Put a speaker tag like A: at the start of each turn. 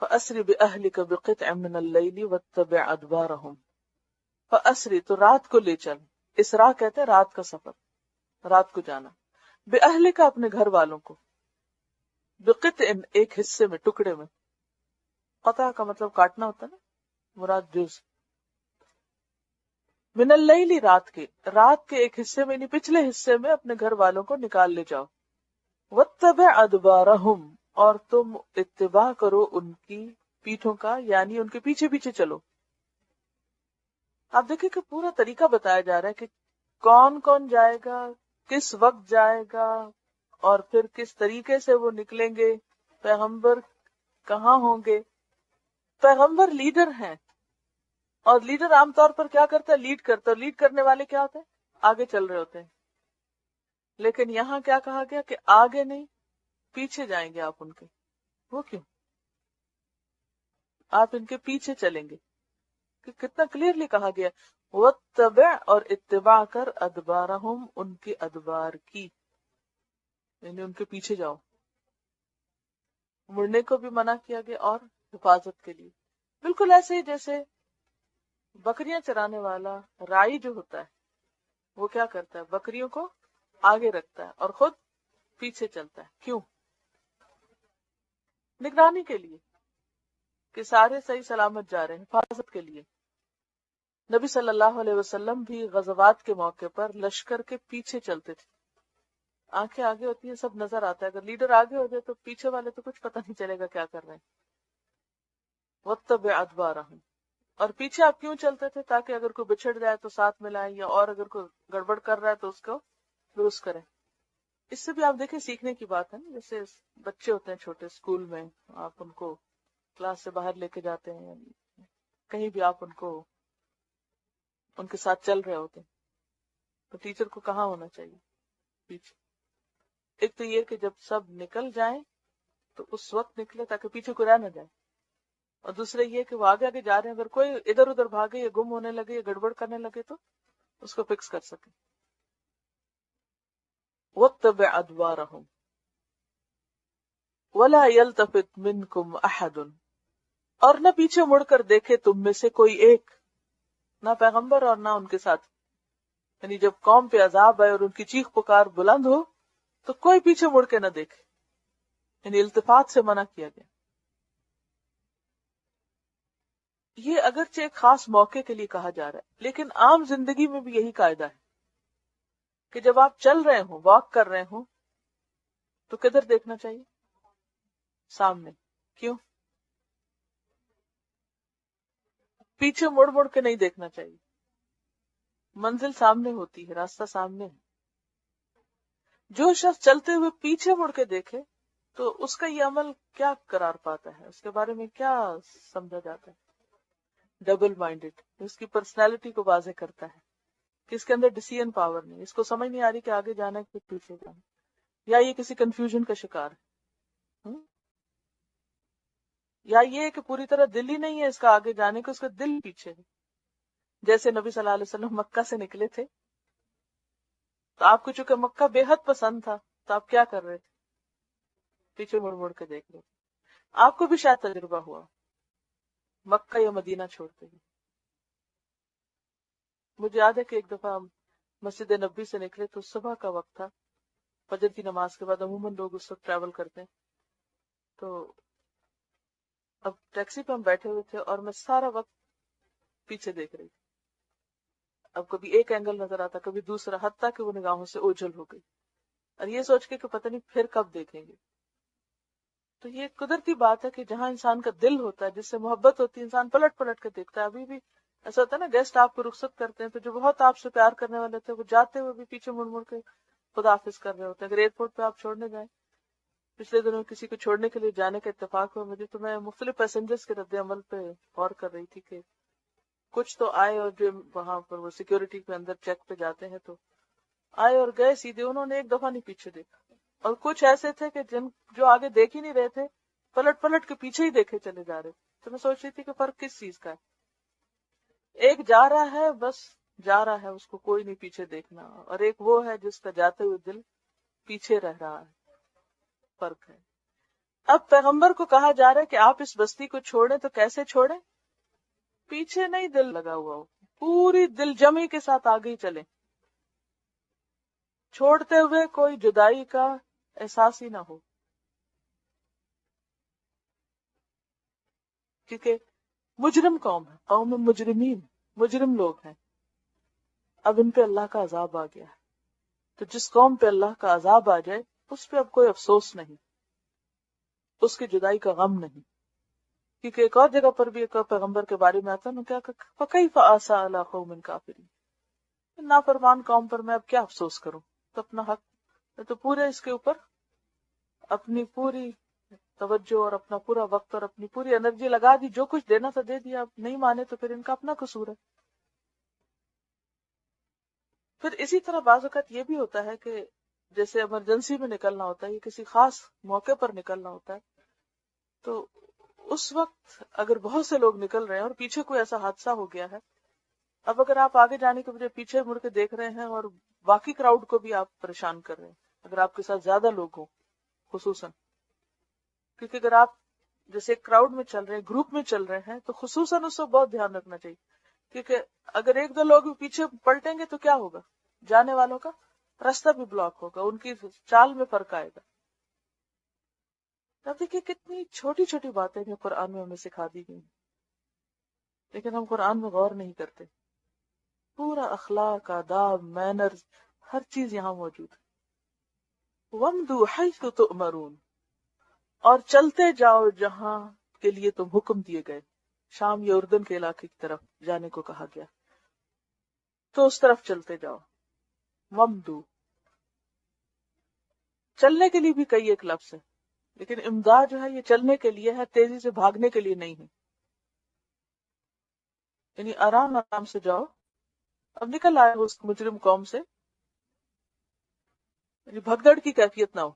A: فَأَسْرِ بِأَهْلِكَ بِقِطْعٍ مِّنَ اللَّيْلِ وَاتَّبِعْ أَدْبَارَهُمْ. فَأَسْرِ تو رات کو لے چل، اسراء کہتے ہیں رات کا سفر، رات کو جانا، بِأَهْلِكَ اپنے گھر والوں کو، بِقِطْعٍ ایک حصے میں، ٹکڑے میں، قطع کا مطلب کاٹنا ہوتا ہے نا، مراد جز، من اللیل رات کے ایک حصے میں، یعنی پچھلے حصے میں اپنے گھر والوں کو نکال لے جاؤ، واتبع ادبارہم اور تم اتباع کرو ان کی پیٹھوں کا، یعنی ان کے پیچھے پیچھے چلو. آپ دیکھیں کہ پورا طریقہ بتایا جا رہا ہے کہ کون کون جائے گا، کس وقت جائے گا، اور پھر کس طریقے سے وہ نکلیں گے، پیغمبر کہاں ہوں گے. پیغمبر لیڈر ہیں، اور لیڈر عام طور پر کیا کرتا ہے، لیڈ کرتا ہے، اور لیڈ کرنے والے کیا ہوتے ہیں، آگے چل رہے ہوتے ہیں. لیکن یہاں کیا کہا گیا کہ آگے نہیں، پیچھے جائیں گے آپ ان کے. وہ کیوں؟ آپ ان کے پیچھے چلیں گے، کہ کتنا کلیئرلی کہا گیا، وَاتَّبِعْ اور اتباع کر، ادبارہم ان کے ادبار کی، یعنی ان کے پیچھے جاؤ. مڑنے کو بھی منع کیا گیا اور حفاظت کے لیے. بالکل ایسے ہی جیسے بکریاں چرانے والا رائی جو ہوتا ہے وہ کیا کرتا ہے، بکریوں کو آگے رکھتا ہے اور خود پیچھے چلتا ہے. کیوں؟ نگرانی کے لیے کہ سارے صحیح سلامت جا رہے ہیں، حفاظت کے لیے. نبی صلی اللہ علیہ وسلم بھی غزوات کے موقع پر لشکر کے پیچھے چلتے تھے. آنکھیں آگے ہوتی ہیں، سب نظر آتا ہے، اگر لیڈر آگے ہو جائے تو پیچھے والے تو کچھ پتہ نہیں چلے گا کیا کر رہے ہیں. وَاتَّبِعْ أَدْبَارَهُمْ اور پیچھے آپ کیوں چلتے تھے؟ تاکہ اگر کوئی بچھڑ جائے تو ساتھ میں لائیں، یا اور اگر کوئی گڑبڑ کر رہا ہے تو اس کو درست کریں. اس سے بھی آپ دیکھیں سیکھنے کی بات ہے نا. جیسے بچے ہوتے ہیں چھوٹے، اسکول میں آپ ان کو کلاس سے باہر لے کے جاتے ہیں، کہیں بھی آپ ان کے ساتھ چل رہے ہوتے ہیں، تو ٹیچر کو کہاں ہونا چاہیے؟ پیچھے. ایک تو یہ کہ جب سب نکل جائیں تو اس وقت نکلے تاکہ پیچھے کوئی رہ نہ جائے، اور دوسرے یہ کہ وہ آگے آگے جا رہے ہیں، اگر کوئی ادھر ادھر بھاگے یا گم ہونے لگے یا گڑبڑ کرنے لگے تو اس کو فکس کر سکے. وَاتَّبِعْ أَدْبَارَهُمْ وَلَا يَلْتَفِتْ مِنْكُمْ أَحَدٌ اور نہ پیچھے مڑ کر دیکھے تم میں سے کوئی ایک، نہ پیغمبر اور نہ ان کے ساتھ. یعنی جب قوم پہ عذاب آئے اور ان کی چیخ پکار بلند ہو تو کوئی پیچھے مڑ کے نہ دیکھے، یعنی التفات سے منع کیا گیا. یہ اگرچہ ایک خاص موقع کے لیے کہا جا رہا ہے، لیکن عام زندگی میں بھی یہی قاعدہ ہے کہ جب آپ چل رہے ہوں، واک کر رہے ہوں، تو کدھر دیکھنا چاہیے؟ سامنے. کیوں؟ پیچھے مڑ مڑ کے نہیں دیکھنا چاہیے. منزل سامنے ہوتی ہے، راستہ سامنے ہے. جو شخص چلتے ہوئے پیچھے مڑ کے دیکھے تو اس کا یہ عمل کیا قرار پاتا ہے، اس کے بارے میں کیا سمجھا جاتا ہے؟ Double minded. اس کی پرسنالٹی کو واضح کرتا ہے کہ اس کے اندر ڈیسیژن پاور نہیں، اس کو سمجھ نہیں آ رہی کہ آگے جانا ہے کہ پیچھے جانا ہے، یا یہ کسی کنفیوژن کا شکار ہے. یا یہ کہ پوری طرح دل ہی نہیں ہے اس کا آگے جانے کو، اس کا دل پیچھے ہے. جیسے نبی صلی اللہ علیہ وسلم مکہ سے نکلے تھے تو آپ کو چونکہ مکہ بے حد پسند تھا تو آپ کیا کر رہے تھے؟ پیچھے مڑ مڑ کے دیکھ رہے تھے. آپ کو بھی شاید تجربہ ہوا مکہ یا مدینہ چھوڑتے ہوئے. مجھے یاد ہے کہ ایک دفعہ ہم مسجد نبی سے نکلے تو صبح کا وقت تھا، فجر کی نماز کے بعد عموماً لوگ اس وقت ٹریول کرتے ہیں. تو اب ٹیکسی پہ ہم بیٹھے ہوئے تھے اور میں سارا وقت پیچھے دیکھ رہی تھی. اب کبھی ایک اینگل نظر آتا، کبھی دوسرا، حتیٰ کہ وہ نگاہوں سے اوجھل ہو گئی، اور یہ سوچ کے کہ پتہ نہیں پھر کب دیکھیں گے. تو یہ قدرتی بات ہے کہ جہاں انسان کا دل ہوتا ہے، جس سے محبت ہوتی ہے، انسان پلٹ پلٹ کے دیکھتا ہے. ابھی بھی ایسا ہوتا ہے نا، گیسٹ آپ کو رخصت کرتے ہیں تو جو بہت آپ سے پیار کرنے والے تھے وہ جاتے ہوئے بھی پیچھے مڑ مڑ کے خدا حافظ کر رہے ہوتے ہیں. اگر ایئرپورٹ پہ آپ چھوڑنے جائیں، پچھلے دنوں کسی کو چھوڑنے کے لیے جانے کا اتفاق ہوا مجھے، تو میں مختلف پیسنجرز کے رد عمل پہ غور کر رہی تھی کہ کچھ تو آئے اور جو وہاں پر وہ سیکیورٹی کے اندر چیک پہ جاتے ہیں تو آئے اور گئے سیدھے، انہوں نے ایک دفعہ نہیں پیچھے دیکھا. اور کچھ ایسے تھے کہ جو آگے دیکھ ہی نہیں رہے تھے، پلٹ پلٹ کے پیچھے ہی دیکھے چلے جا رہے. تو میں سوچ رہی تھی کہ فرق کس چیز کا ہے. ایک جا رہا ہے، بس جا رہا ہے، اس کو کوئی نہیں پیچھے دیکھنا، اور ایک وہ ہے جس کا جاتے ہوئے دل پیچھے رہ رہا ہے. فرق ہے. اب پیغمبر کو کہا جا رہا ہے کہ آپ اس بستی کو چھوڑیں، تو کیسے چھوڑیں؟ پیچھے نہیں دل لگا ہوا ہو، پوری دل جمی کے ساتھ آگے ہی چلیں، چھوڑتے ہوئے کوئی جدائی کا احساس ہی نہ ہو، کیونکہ مجرم قوم ہے، قوم مجرمین، مجرم لوگ ہیں، اب ان پہ اللہ کا عذاب آ گیا ہے۔ تو جس قوم پہ اللہ کا عذاب آ جائے اس پہ اب کوئی افسوس نہیں، اس کی جدائی کا غم نہیں، کیونکہ ایک اور جگہ پر بھی ایک اور پیغمبر کے بارے میں آتا ہے نا، کیا فَكَيْفَ آسَىٰ عَلَىٰ قَوْمٍ كَافِرِينَ، نافرمان قوم پر میں اب کیا افسوس کروں، تو اپنا حق، میں تو پورے اس کے اوپر اپنی پوری توجہ اور اپنا پورا وقت اور اپنی پوری انرجی لگا دی، جو کچھ دینا تھا دے دیا، اب نہیں مانے تو پھر ان کا اپنا قصور ہے۔ پھر اسی طرح بعض اوقات یہ بھی ہوتا ہے کہ جیسے ایمرجنسی میں نکلنا ہوتا ہے یا کسی خاص موقع پر نکلنا ہوتا ہے، تو اس وقت اگر بہت سے لوگ نکل رہے ہیں اور پیچھے کوئی ایسا حادثہ ہو گیا ہے، اب اگر آپ آگے جانے کے بجائے پیچھے مڑ کے دیکھ رہے ہیں اور باقی کراؤڈ کو بھی آپ پریشان کر رہے ہیں، اگر آپ کے ساتھ زیادہ لوگ ہوں خصوصاً، کیونکہ اگر آپ جیسے ایک کراؤڈ میں چل رہے ہیں، گروپ میں چل رہے ہیں، تو خصوصاً اس کو بہت دھیان رکھنا چاہیے، کیونکہ اگر ایک دو لوگ بھی پیچھے پلٹیں گے تو کیا ہوگا، جانے والوں کا راستہ بھی بلاک ہوگا، ان کی چال میں فرق آئے گا۔ اب دیکھیے کتنی چھوٹی چھوٹی باتیں جو قرآن میں ہمیں سکھا دی گئی، لیکن ہم قرآن میں غور نہیں کرتے۔ پورا اخلاق، آداب، مینرز، ہر چیز یہاں موجود ہے۔ وَامْضُوا حَيْثُ تُؤْمَرُونَ، اور چلتے جاؤ جہاں کے لیے تم حکم دیے گئے۔ شام یا اردن کے علاقے کی طرف جانے کو کہا گیا تو اس طرف چلتے جاؤ۔ وَامْضُوا، چلنے کے لیے بھی کئی ایک لفظ ہے، لیکن امداد جو ہے یہ چلنے کے لیے ہے، تیزی سے بھاگنے کے لیے نہیں ہے، یعنی آرام آرام سے جاؤ۔ اب نکل آئے اس مجرم قوم سے، یعنی بھگدڑ کی کیفیت نہ ہو،